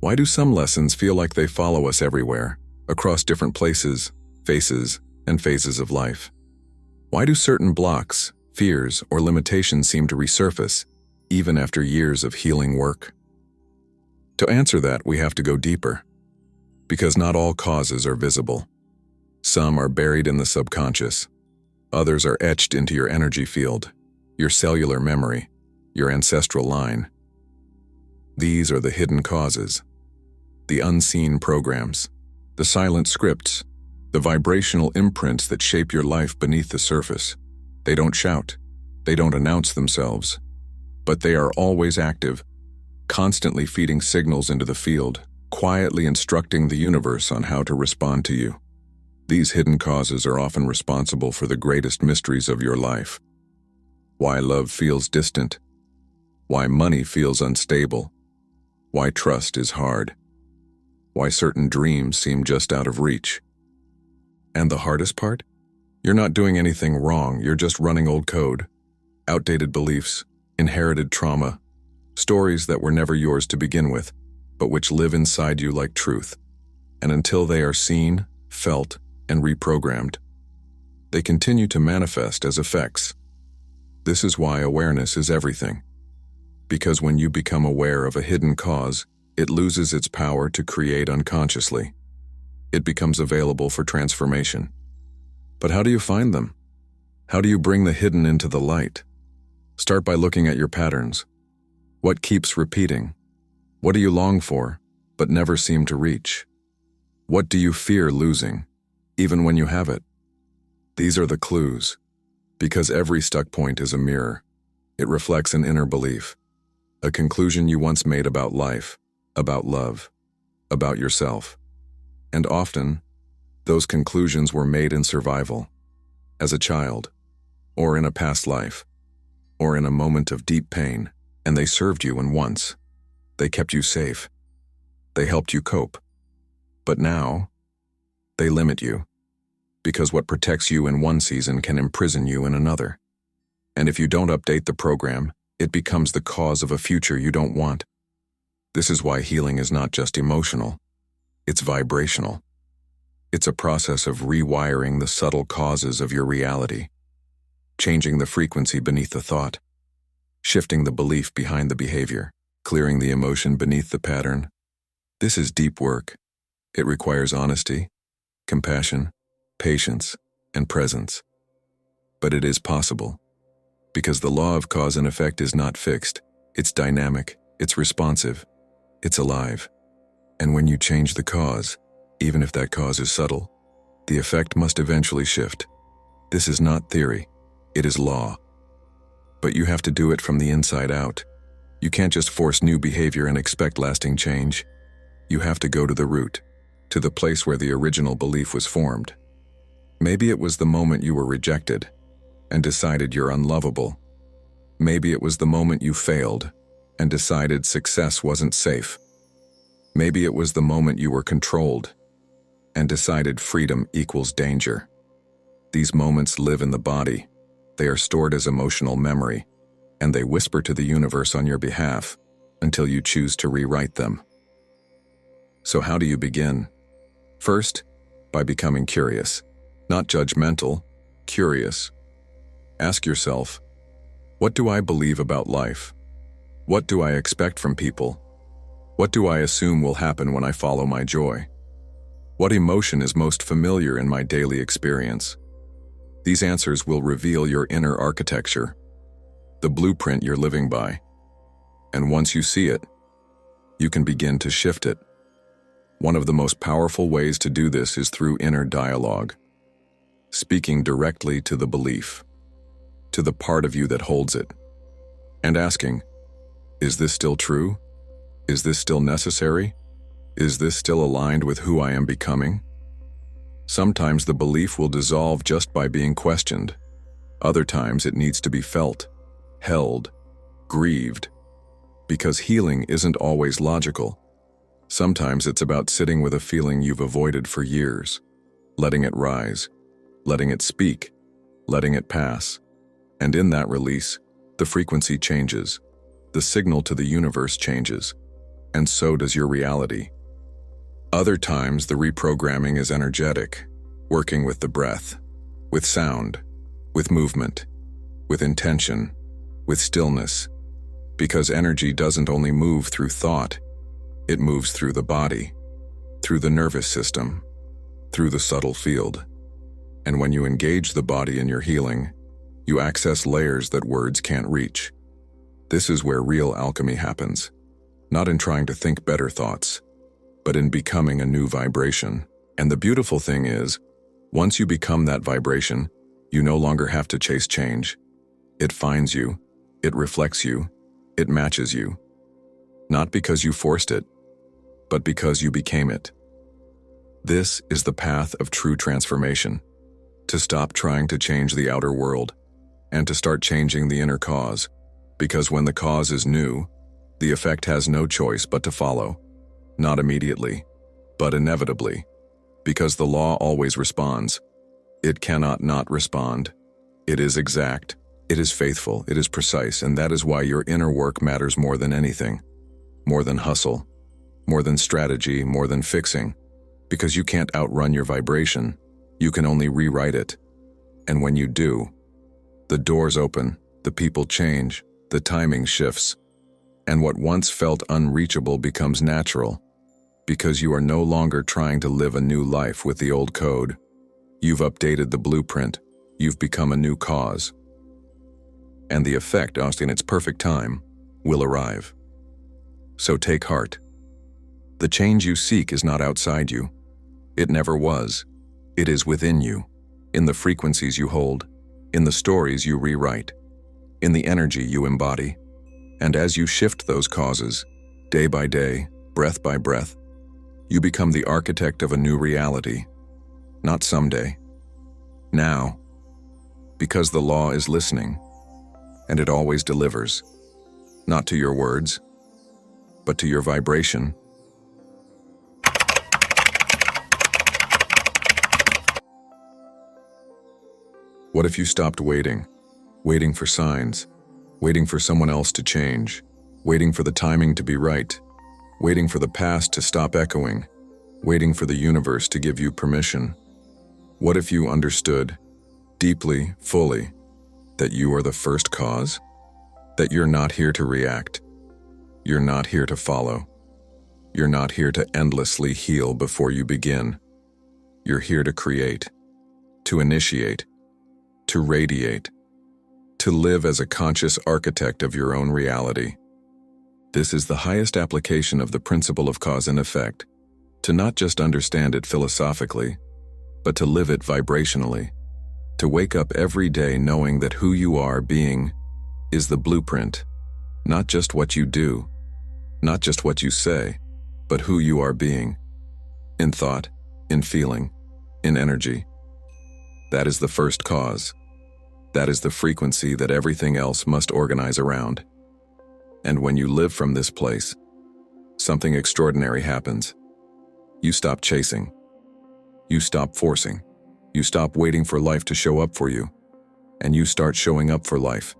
Why do some lessons feel like they follow us everywhere, across different places, faces, and phases of life? Why do certain blocks, fears, or limitations seem to resurface, even after years of healing work? To answer that, we have to go deeper. Because not all causes are visible. Some are buried in the subconscious. Others are etched into your energy field, your cellular memory, your ancestral line. These are the hidden causes, the unseen programs, the silent scripts, the vibrational imprints that shape your life beneath the surface. They don't shout, they don't announce themselves, but they are always active, constantly feeding signals into the field, quietly instructing the universe on how to respond to you. These hidden causes are often responsible for the greatest mysteries of your life. Why love feels distant, why money feels unstable, why trust is hard, why certain dreams seem just out of reach. And the hardest part? You're not doing anything wrong, you're just running old code, outdated beliefs, inherited trauma, stories that were never yours to begin with, but which live inside you like truth. And until they are seen, felt, and reprogrammed, they continue to manifest as effects. This is why awareness is everything. Because when you become aware of a hidden cause, it loses its power to create unconsciously. It becomes available for transformation. But how do you find them? How do you bring the hidden into the light? Start by looking at your patterns. What keeps repeating? What do you long for, but never seem to reach? What do you fear losing, even when you have it? These are the clues, because every stuck point is a mirror. It reflects an inner belief, a conclusion you once made about life, about love, about yourself. And often, those conclusions were made in survival, as a child, or in a past life, or in a moment of deep pain, and they served you in once. They kept you safe. They helped you cope. But now, they limit you, because what protects you in one season can imprison you in another. And if you don't update the program, it becomes the cause of a future you don't want. This is why healing is not just emotional, it's vibrational. It's a process of rewiring the subtle causes of your reality, changing the frequency beneath the thought, shifting the belief behind the behavior, clearing the emotion beneath the pattern. This is deep work. It requires honesty, compassion, patience, and presence. But it is possible, because the law of cause and effect is not fixed. It's dynamic, it's responsive, it's alive. And when you change the cause, even if that cause is subtle, the effect must eventually shift. This is not theory, it is law. But you have to do it from the inside out. You can't just force new behavior and expect lasting change. You have to go to the root, to the place where the original belief was formed. Maybe it was the moment you were rejected and decided you're unlovable. Maybe it was the moment you failed and decided success wasn't safe. Maybe it was the moment you were controlled and decided freedom equals danger. These moments live in the body. They are stored as emotional memory, and they whisper to the universe on your behalf until you choose to rewrite them. So how do you begin? First, by becoming curious. Not judgmental, curious. Ask yourself, what do I believe about life? What do I expect from people? What do I assume will happen when I follow my joy? What emotion is most familiar in my daily experience? These answers will reveal your inner architecture, the blueprint you're living by. And once you see it, you can begin to shift it. One of the most powerful ways to do this is through inner dialogue, speaking directly to the belief, to the part of you that holds it, and asking, is this still true? Is this still necessary? Is this still aligned with who I am becoming? Sometimes the belief will dissolve just by being questioned. Other times it needs to be felt, held, grieved, because healing isn't always logical. Sometimes it's about sitting with a feeling you've avoided for years, letting it rise, letting it speak, letting it pass. And in that release, the frequency changes, the signal to the universe changes, and so does your reality. Other times, the reprogramming is energetic, working with the breath, with sound, with movement, with intention, with stillness, because energy doesn't only move through thought, it moves through the body, through the nervous system, through the subtle field. And when you engage the body in your healing, you access layers that words can't reach. This is where real alchemy happens, not in trying to think better thoughts, but in becoming a new vibration. And the beautiful thing is, once you become that vibration, you no longer have to chase change. It finds you, it reflects you, it matches you. Not because you forced it, but because you became it. This is the path of true transformation, to stop trying to change the outer world and to start changing the inner cause, because when the cause is new, the effect has no choice but to follow. Not immediately, but inevitably, because the law always responds. It cannot not respond. It is exact, it is faithful, it is precise, and that is why your inner work matters more than anything, more than hustle, more than strategy, more than fixing, because you can't outrun your vibration, you can only rewrite it. And when you do, the doors open, the people change, the timing shifts, and what once felt unreachable becomes natural, because you are no longer trying to live a new life with the old code. You've updated the blueprint, you've become a new cause. And the effect, in its perfect time, will arrive. So take heart. The change you seek is not outside you. It never was. It is within you, in the frequencies you hold, in the stories you rewrite, in the energy you embody. And as you shift those causes, day by day, breath by breath, you become the architect of a new reality. Not someday. Now. Because the law is listening, and it always delivers. Not to your words, but to your vibration. What if you stopped waiting? Waiting for signs, waiting for someone else to change, waiting for the timing to be right, waiting for the past to stop echoing, waiting for the universe to give you permission. What if you understood, deeply, fully, that you are the first cause? That you're not here to react. You're not here to follow. You're not here to endlessly heal before you begin. You're here to create, to initiate, to radiate, to live as a conscious architect of your own reality. This is the highest application of the principle of cause and effect, to not just understand it philosophically, but to live it vibrationally, to wake up every day knowing that who you are being is the blueprint, not just what you do, not just what you say, but who you are being, in thought, in feeling, in energy. That is the first cause. That is the frequency that everything else must organize around. And when you live from this place, something extraordinary happens. You stop chasing. You stop forcing. You stop waiting for life to show up for you. And you start showing up for life.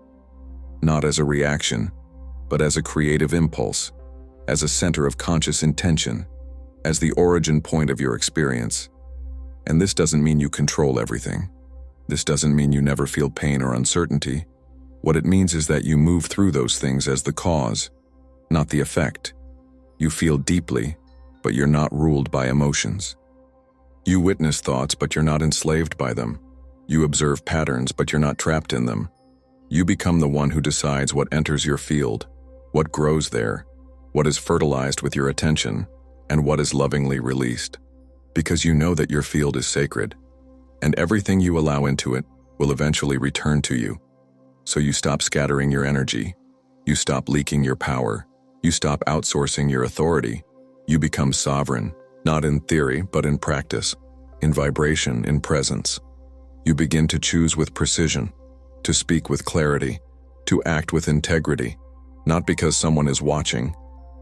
Not as a reaction, but as a creative impulse, as a center of conscious intention, as the origin point of your experience. And this doesn't mean you control everything. This doesn't mean you never feel pain or uncertainty. What it means is that you move through those things as the cause, not the effect. You feel deeply, but you're not ruled by emotions. You witness thoughts, but you're not enslaved by them. You observe patterns, but you're not trapped in them. You become the one who decides what enters your field, what grows there, what is fertilized with your attention, and what is lovingly released. Because you know that your field is sacred, and everything you allow into it will eventually return to you. So you stop scattering your energy. You stop leaking your power. You stop outsourcing your authority. You become sovereign, not in theory, but in practice, in vibration, in presence. You begin to choose with precision, to speak with clarity, to act with integrity, not because someone is watching,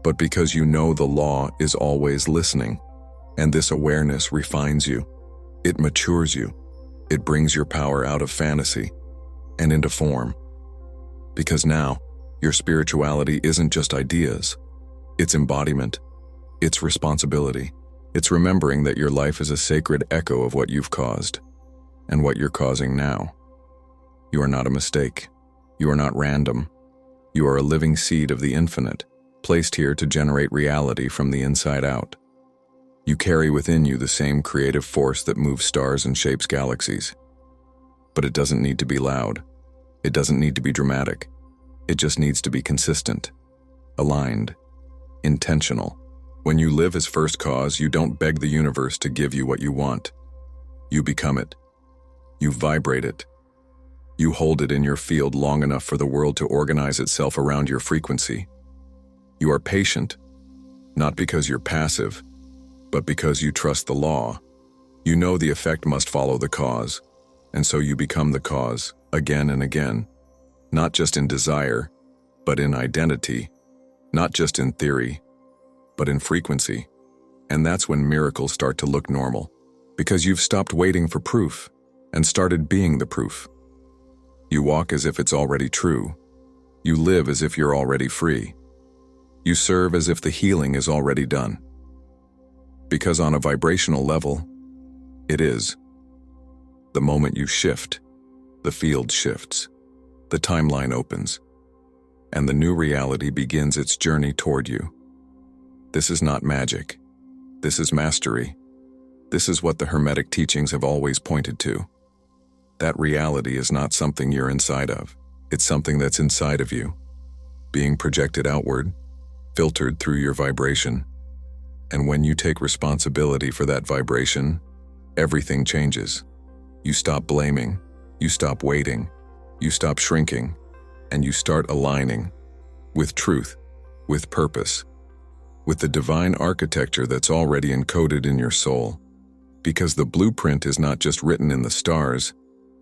but because you know the law is always listening. And this awareness refines you. It matures you. It brings your power out of fantasy and into form. Because now, your spirituality isn't just ideas. It's embodiment. It's responsibility. It's remembering that your life is a sacred echo of what you've caused and what you're causing now. You are not a mistake. You are not random. You are a living seed of the infinite, placed here to generate reality from the inside out. You carry within you the same creative force that moves stars and shapes galaxies. But it doesn't need to be loud. It doesn't need to be dramatic. It just needs to be consistent, aligned, intentional. When you live as first cause, you don't beg the universe to give you what you want. You become it. You vibrate it. You hold it in your field long enough for the world to organize itself around your frequency. You are patient, not because you're passive, but because you trust the law. You know the effect must follow the cause, and so you become the cause again and again, not just in desire, but in identity, not just in theory, but in frequency. And that's when miracles start to look normal, because you've stopped waiting for proof and started being the proof. You walk as if it's already true. You live as if you're already free. You serve as if the healing is already done. Because on a vibrational level, it is. The moment you shift, the field shifts, the timeline opens, and the new reality begins its journey toward you. This is not magic. This is mastery. This is what the Hermetic teachings have always pointed to. That reality is not something you're inside of. It's something that's inside of you, being projected outward, filtered through your vibration. And when you take responsibility for that vibration, everything changes. You stop blaming, you stop waiting, you stop shrinking, and you start aligning with truth, with purpose, with the divine architecture that's already encoded in your soul. Because the blueprint is not just written in the stars,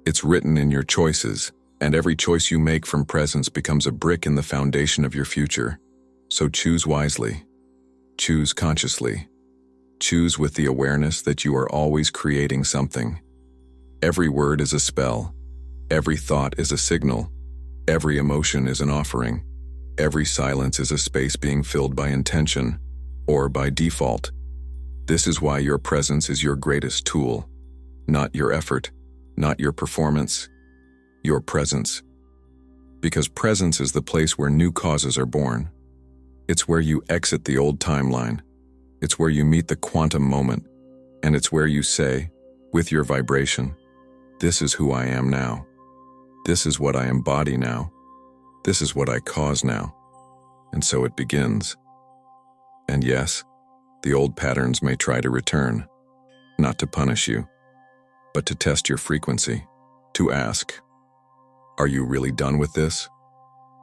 it's written in your choices, and every choice you make from presence becomes a brick in the foundation of your future. So choose wisely. Choose consciously. Choose with the awareness that you are always creating something. Every word is a spell. Every thought is a signal. Every emotion is an offering. Every silence is a space being filled by intention, or by default. This is why your presence is your greatest tool, not your effort, not your performance, your presence. Because presence is the place where new causes are born. It's where you exit the old timeline. It's where you meet the quantum moment. And it's where you say, with your vibration, this is who I am now. This is what I embody now. This is what I cause now. And so it begins. And yes, the old patterns may try to return, not to punish you, but to test your frequency, to ask, are you really done with this?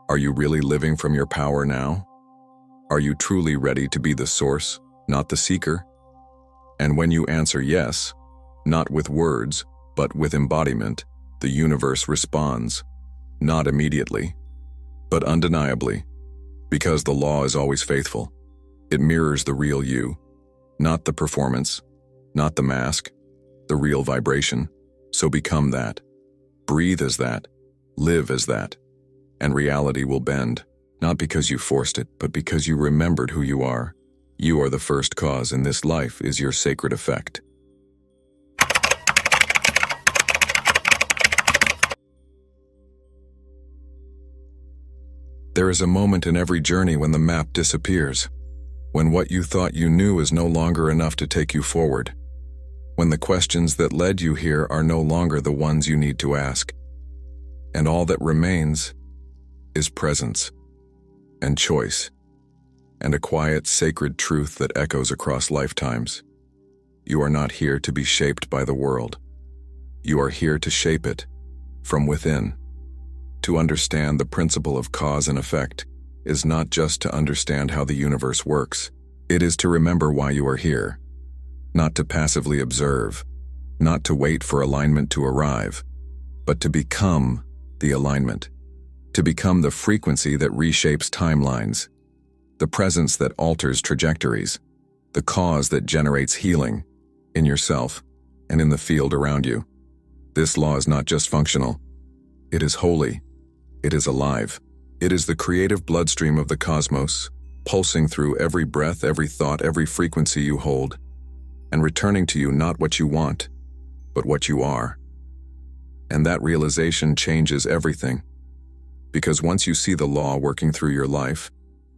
Are you really living from your power now? Are you truly ready to be the source, not the seeker? And when you answer yes, not with words, but with embodiment, the universe responds, not immediately, but undeniably, because the law is always faithful. It mirrors the real you, not the performance, not the mask, the real vibration. So become that. Breathe as that. Live as that. And reality will bend, not because you forced it, but because you remembered who you are. You are the first cause, and this life is your sacred effect. There is a moment in every journey when the map disappears, when what you thought you knew is no longer enough to take you forward, when the questions that led you here are no longer the ones you need to ask, and all that remains is presence and choice and a quiet, sacred truth that echoes across lifetimes. You are not here to be shaped by the world. You are here to shape it from within. To understand the principle of cause and effect is not just to understand how the universe works. It is to remember why you are here, not to passively observe, not to wait for alignment to arrive, but to become the alignment, to become the frequency that reshapes timelines, the presence that alters trajectories, the cause that generates healing in yourself and in the field around you. This law is not just functional, it is holy. It is alive. It is the creative bloodstream of the cosmos, pulsing through every breath, every thought, every frequency you hold, and returning to you not what you want, but what you are. And that realization changes everything. Because once you see the law working through your life,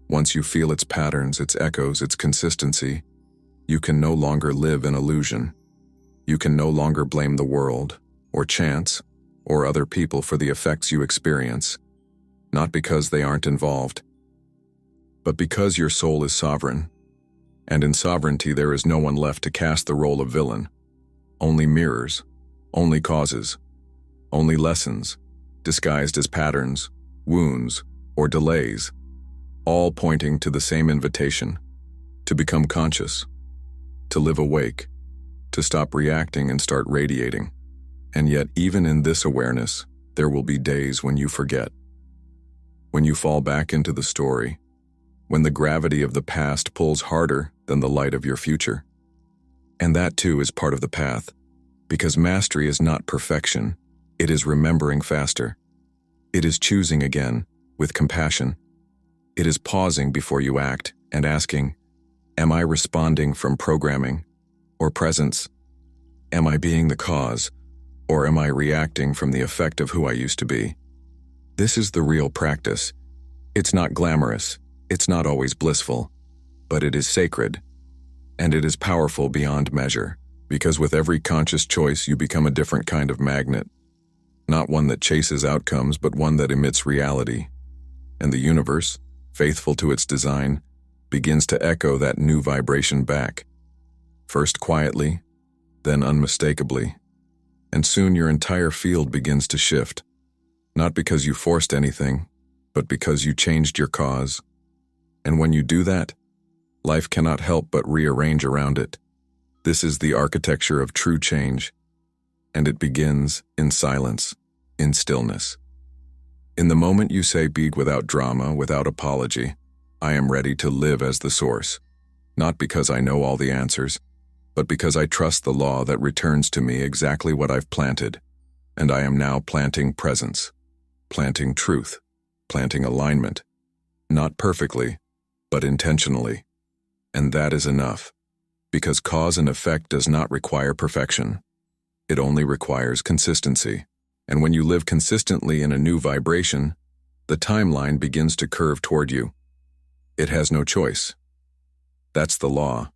once you feel its patterns, its echoes, its consistency, you can no longer live in illusion. You can no longer blame the world, or chance, or other people for the effects you experience, not because they aren't involved, but because your soul is sovereign, and in sovereignty there is no one left to cast the role of villain. Only mirrors, only causes, only lessons, disguised as patterns, wounds, or delays, all pointing to the same invitation, to become conscious, to live awake, to stop reacting and start radiating. And yet, even in this awareness, there will be days when you forget. When you fall back into the story, when the gravity of the past pulls harder than the light of your future. And that too is part of the path, because mastery is not perfection, it is remembering faster. It is choosing again, with compassion. It is pausing before you act and asking, am I responding from programming or presence? Am I being the cause? Or am I reacting from the effect of who I used to be? This is the real practice. It's not glamorous, it's not always blissful, but it is sacred, and it is powerful beyond measure, because with every conscious choice you become a different kind of magnet, not one that chases outcomes, but one that emits reality. And the universe, faithful to its design, begins to echo that new vibration back, first quietly, then unmistakably. And soon your entire field begins to shift, not because you forced anything, but because you changed your cause. And when you do that, life cannot help but rearrange around it. This is the architecture of true change, and it begins in silence, in stillness. In the moment you say, "Be without drama, without apology, I am ready to live as the source," not because I know all the answers, but because I trust the law that returns to me exactly what I've planted, and I am now planting presence, planting truth, planting alignment, not perfectly, but intentionally, and that is enough. Because cause and effect does not require perfection. It only requires consistency. And when you live consistently in a new vibration, the timeline begins to curve toward you. It has no choice. That's the law.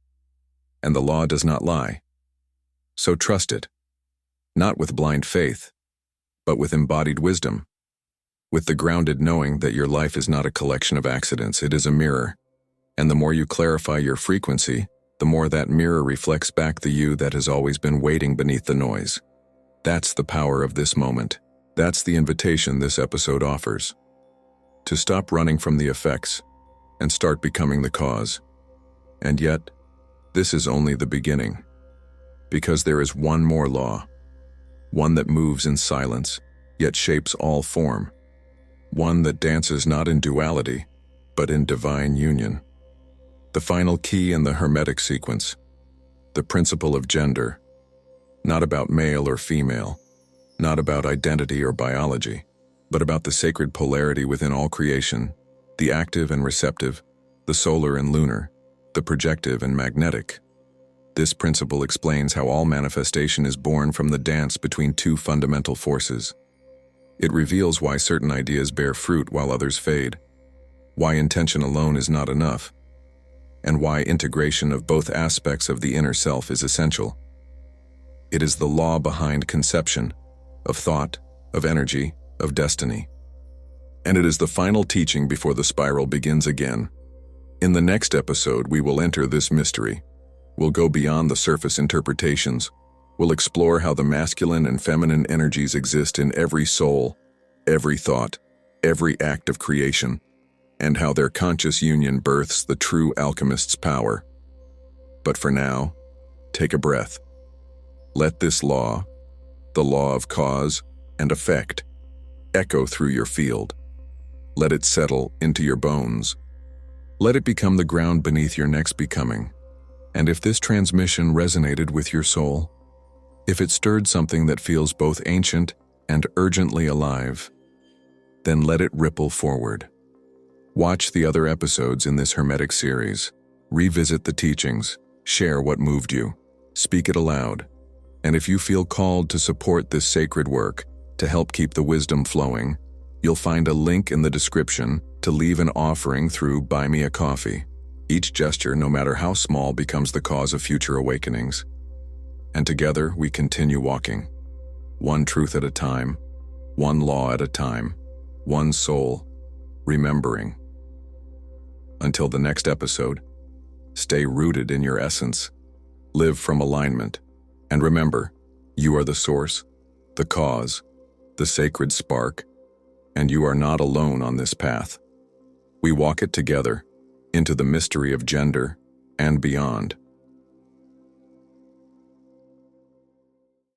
And the law does not lie. So trust it. Not with blind faith, but with embodied wisdom. With the grounded knowing that your life is not a collection of accidents, it is a mirror. And the more you clarify your frequency, the more that mirror reflects back the you that has always been waiting beneath the noise. That's the power of this moment. That's the invitation this episode offers. To stop running from the effects and start becoming the cause. And yet, this is only the beginning. Because there is one more law. One that moves in silence, yet shapes all form. One that dances not in duality, but in divine union. The final key in the Hermetic sequence, the principle of gender, not about male or female, not about identity or biology, but about the sacred polarity within all creation, the active and receptive, the solar and lunar, the projective and magnetic. This principle explains how all manifestation is born from the dance between two fundamental forces. It reveals why certain ideas bear fruit while others fade, why intention alone is not enough, and why integration of both aspects of the inner self is essential. It is the law behind conception, of thought, of energy, of destiny. And it is the final teaching before the spiral begins again. In the next episode, we will enter this mystery. We'll go beyond the surface interpretations. We'll explore how the masculine and feminine energies exist in every soul, every thought, every act of creation, and how their conscious union births the true alchemist's power. But for now, take a breath. Let this law, the law of cause and effect, echo through your field. Let it settle into your bones. Let it become the ground beneath your next becoming. And if this transmission resonated with your soul, if it stirred something that feels both ancient and urgently alive, then let it ripple forward. Watch the other episodes in this Hermetic series. Revisit the teachings, share what moved you, speak it aloud. And if you feel called to support this sacred work, to help keep the wisdom flowing, you'll find a link in the description to leave an offering through Buy Me a Coffee. Each gesture, no matter how small, becomes the cause of future awakenings. And together we continue walking. One truth at a time, one law at a time, one soul, remembering. Until the next episode, stay rooted in your essence, live from alignment, and remember, you are the source, the cause, the sacred spark, and you are not alone on this path. We walk it together into the mystery of gender and beyond.